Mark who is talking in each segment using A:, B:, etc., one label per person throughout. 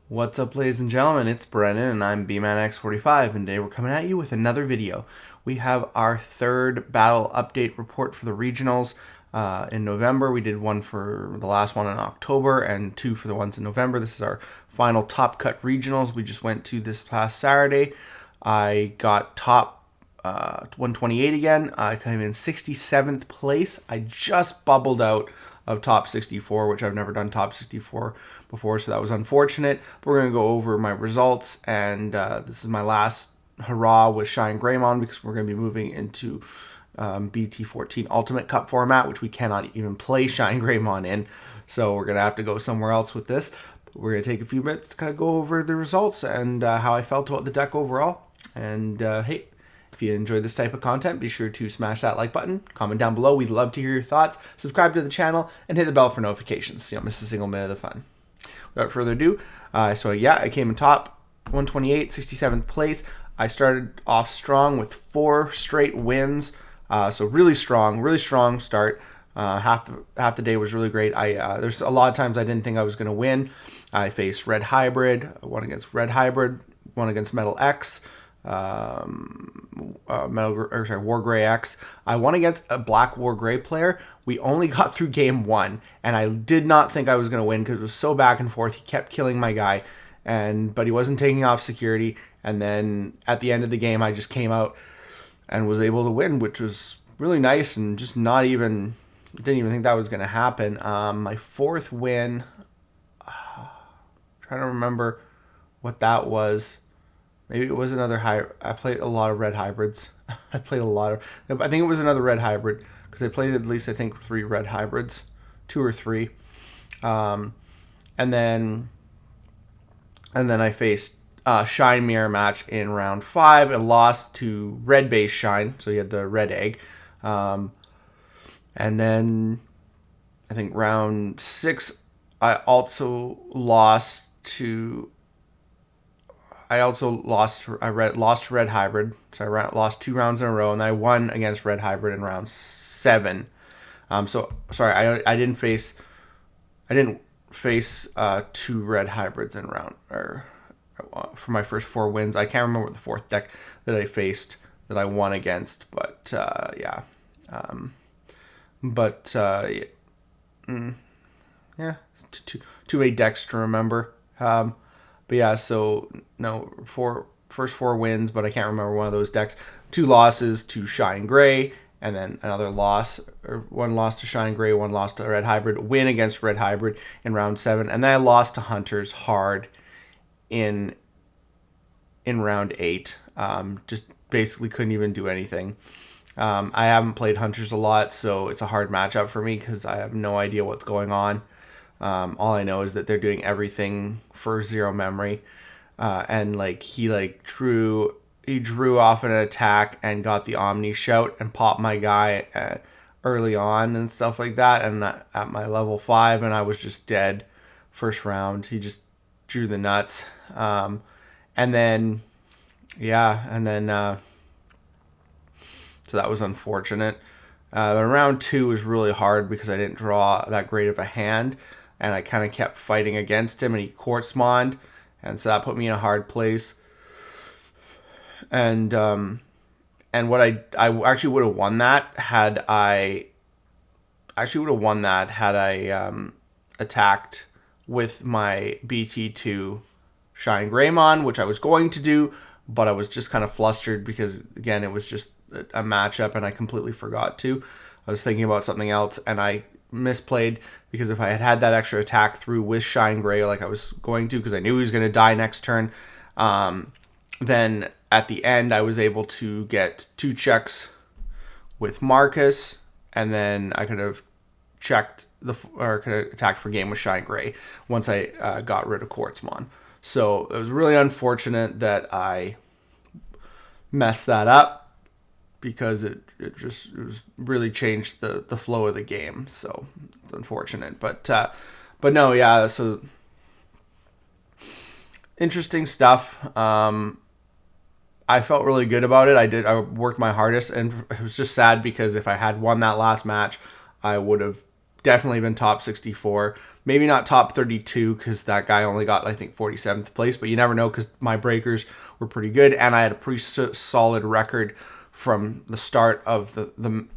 A: What's up, ladies and gentlemen? It's Brennan, and I'm BManX45, and today we're coming at you with another video. We have our third battle update report for the regionals in November. We did one for the last one in October, and two for the ones in November. This is our final Top Cut regionals. We just went to this past Saturday. I got top 128 again. I came in 67th place. I just bubbled out of top 64, which I've never done top 64 before, so that was unfortunate. But we're going to go over my results, and this is my last hurrah with Shine Greymon because we're going to be moving into BT14 Ultimate Cup format, which we cannot even play Shine Greymon in, so we're going to have to go somewhere else with this. But we're going to take a few minutes to kind of go over the results and how I felt about the deck overall. And hey, if you enjoy this type of content, be sure to smash that like button, comment down below. We'd love to hear your thoughts. Subscribe to the channel and hit the bell for notifications so you don't miss a single minute of fun. Without further ado, I came in top 128, 67th place. I started off strong with 4 straight wins. So really strong start. Half the day was really great. There's a lot of times I didn't think I was going to win. I faced Red Hybrid, won against Red Hybrid, won against Metal X, War Gray X. I won against a Black War Gray player. We only got through game 1, and I did not think I was going to win because it was so back and forth. He kept killing my guy, but he wasn't taking off security. And then at the end of the game, I just came out and was able to win, which was really nice, and just didn't even think that was going to happen. My 4th win, trying to remember what that was. Maybe it was another I played a lot of red hybrids. I think it was another red hybrid because I played at least, I think, 3 red hybrids, 2 or 3. And then I faced Shine Mirror match in round 5 and lost to red base Shine. So he had the red egg. And then I think round 6, I also lost to lost to Red Hybrid, so I lost 2 rounds in a row, and I won against Red Hybrid in round 7. So sorry, I didn't face 2 Red Hybrids in round for my first 4 wins. I can't remember what the 4th deck that I faced that I won against, but yeah, too many decks to remember. But yeah, so no, first 4 wins, but I can't remember one of those decks. 2 losses to Shine Gray, and then another loss, or 1 loss to Shine Gray, 1 loss to Red Hybrid, win against Red Hybrid in round 7, and then I lost to Hunters hard in round 8. Just basically couldn't even do anything. I haven't played Hunters a lot, so it's a hard matchup for me because I have no idea what's going on. All I know is that they're doing everything for 0 memory, and he drew off an attack and got the Omni Shout and popped my guy early on and stuff like that. And at my level 5, and I was just dead first round. He just drew the nuts, and then so that was unfortunate. The round 2 was really hard because I didn't draw that great of a hand, and I kind of kept fighting against him, and he quartzmoned, and so that put me in a hard place. And what I actually would have won that had I attacked with my BT2 Shine Greymon, which I was going to do, but I was just kind of flustered because, again, it was just a matchup and I completely forgot to. I was thinking about something else and I misplayed, because if I had had that extra attack through with Shine Gray like I was going to, because I knew he was going to die next turn, then at the end I was able to get 2 checks with Marcus, and then I could have could have attacked for game with Shine Gray once I got rid of Quartzmon. So it was really unfortunate that I messed that up, because it really changed the flow of the game. So it's unfortunate, but no, yeah. So interesting stuff. I felt really good about it. I worked my hardest, and it was just sad because if I had won that last match, I would have definitely been top 64. Maybe not top 32 because that guy only got, I think, 47th place. But you never know because my breakers were pretty good. And I had a pretty solid record from the start of the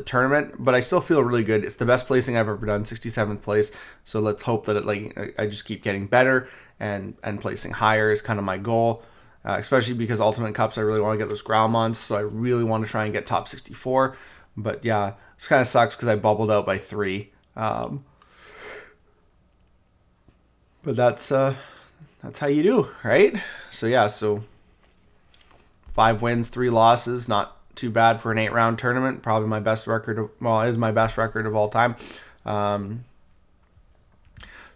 A: tournament. But I still feel really good. It's the best placing I've ever done, 67th place. So let's hope that I just keep getting better and placing higher is kind of my goal. Especially because Ultimate Cups, I really want to get those Growlmons. So I really want to try and get top 64. But yeah, this kind of sucks because I bubbled out by 3. But that's how you do, right? So yeah, so 5 wins, 3 losses, not too bad for an 8-round tournament. Probably my best record. It is my best record of all time.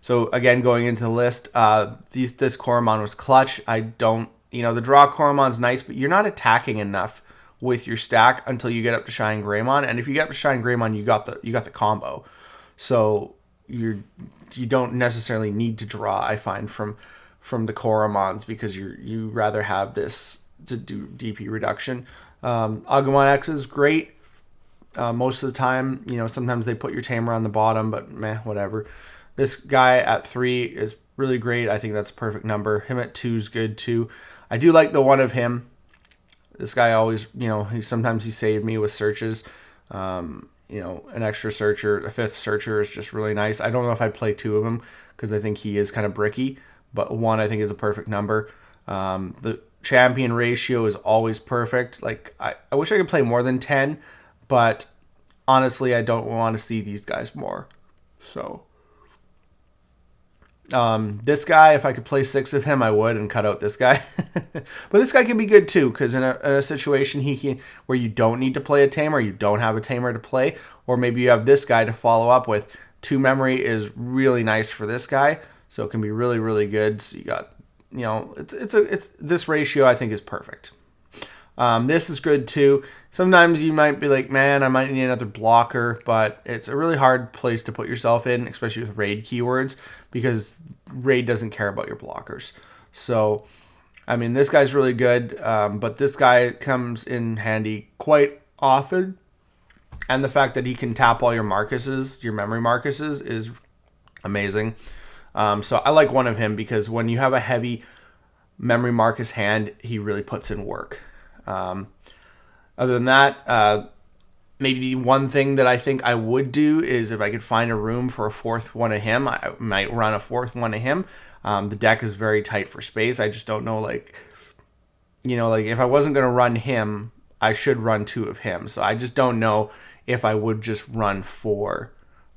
A: So again, going into the list, this Koromon was clutch. The draw Koromon's nice, but you're not attacking enough with your stack until you get up to Shine Greymon. And if you get up to Shine Greymon, you got the combo. So you don't necessarily need to draw, I find, from the Koromons because you rather have this to do DP reduction. Agumon X is great. Most of the time, sometimes they put your Tamer on the bottom, but meh, whatever. This guy at 3 is really great. I think that's a perfect number. Him at 2 is good too. I do like the one of him. This guy always, sometimes he saved me with searches. An extra searcher, a 5th searcher is just really nice. I don't know if I'd play 2 of them because I think he is kind of bricky, but 1 I think is a perfect number. The champion ratio is always perfect. Like I wish I could play more than 10, but honestly, I don't want to see these guys more. So this guy, if I could play 6 of him, I would and cut out this guy. But this guy can be good too, because in a situation where you don't need to play a tamer, you don't have a tamer to play, or maybe you have this guy to follow up with. 2 memory is really nice for this guy, so it can be really, really good. So you got, it's this ratio I think is perfect. This is good too. Sometimes you might be like, man, I might need another blocker, but it's a really hard place to put yourself in, especially with raid keywords, because raid doesn't care about your blockers. So, this guy's really good, but this guy comes in handy quite often. And the fact that he can tap all your Marcuses, your memory Marcuses, is amazing. So I like one of him because when you have a heavy memory Marcus hand, he really puts in work. Other than that, maybe the one thing that I think I would do is if I could find a room for a 4th one of him, I might run a 4th one of him. The deck is very tight for space. I just don't know, if I wasn't going to run him, I should run 2 of him. So I just don't know if I would just run 4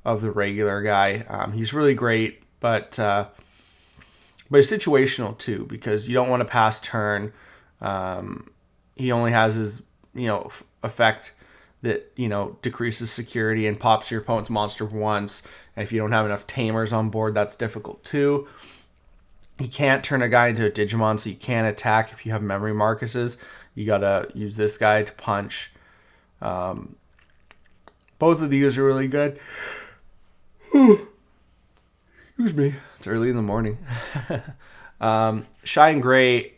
A: of the regular guy. He's really great, but it's situational too, because you don't want to pass turn. He only has his, effect that, decreases security and pops your opponent's monster once. And if you don't have enough tamers on board, that's difficult too. He can't turn a guy into a Digimon, so you can't attack if you have memory Marcuses. You gotta use this guy to punch. Both of these are really good. Excuse me. It's early in the morning. Shine Gray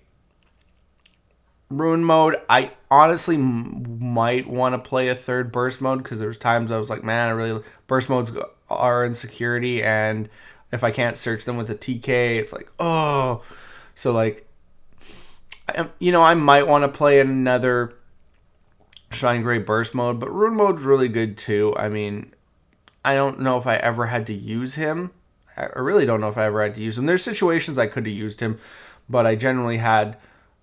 A: Ruin mode, I honestly might want to play a 3rd burst mode, because there's times I was like, man, burst modes are in security, and if I can't search them with a TK, it's like, oh. So I might want to play another Shine Gray burst mode, but Ruin mode's really good too. I don't know if I ever had to use him. I really don't know if I ever had to use him. There's situations I could have used him, but I generally had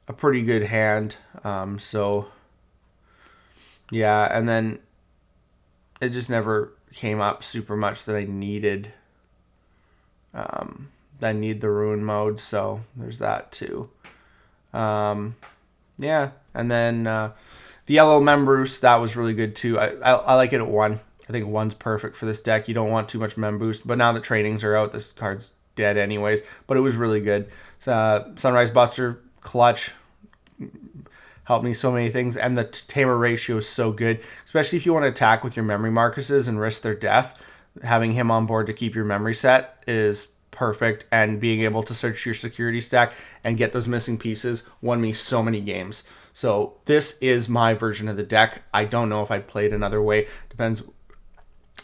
A: a pretty good hand. So yeah, and then it just never came up super much that I needed. I need the Ruin mode, so there's that too. Yeah, and then the yellow Memboost, that was really good too. I like it at 1. I think 1's perfect for this deck. You don't want too much Memboost, but now that trainings are out, this card's dead anyways. But it was really good. Sunrise Buster, clutch, helped me so many things, and the tamer ratio is so good, especially if you want to attack with your memory Marcuses and risk their death. Having him on board to keep your memory set is perfect, and being able to search your security stack and get those missing pieces won me so many games. So this is my version of the deck. I don't know if I'd play it another way. Depends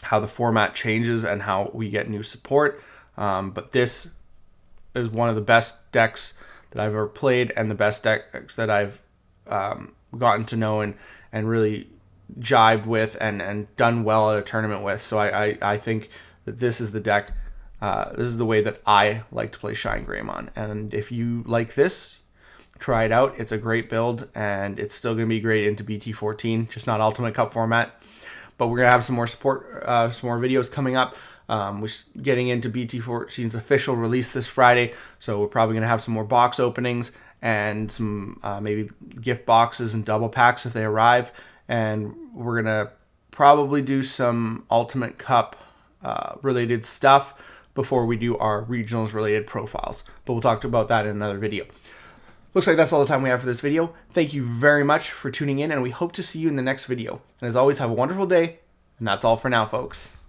A: how the format changes and how we get new support. But this is one of the best decks that I've ever played, and the best decks that I've gotten to know and really jived with and done well at a tournament with. So I think that this is the deck. This is the way that I like to play Shine Greymon. And if you like this, try it out. It's a great build, and it's still going to be great into BT14, just not Ultimate Cup format. But we're going to have some more support, some more videos coming up. We're getting into BT14's official release this Friday, so we're probably going to have some more box openings and some maybe gift boxes and double packs if they arrive. And we're going to probably do some Ultimate Cup related stuff before we do our regionals related profiles. But we'll talk about that in another video. Looks like that's all the time we have for this video. Thank you very much for tuning in, and we hope to see you in the next video. And as always, have a wonderful day, and that's all for now, folks.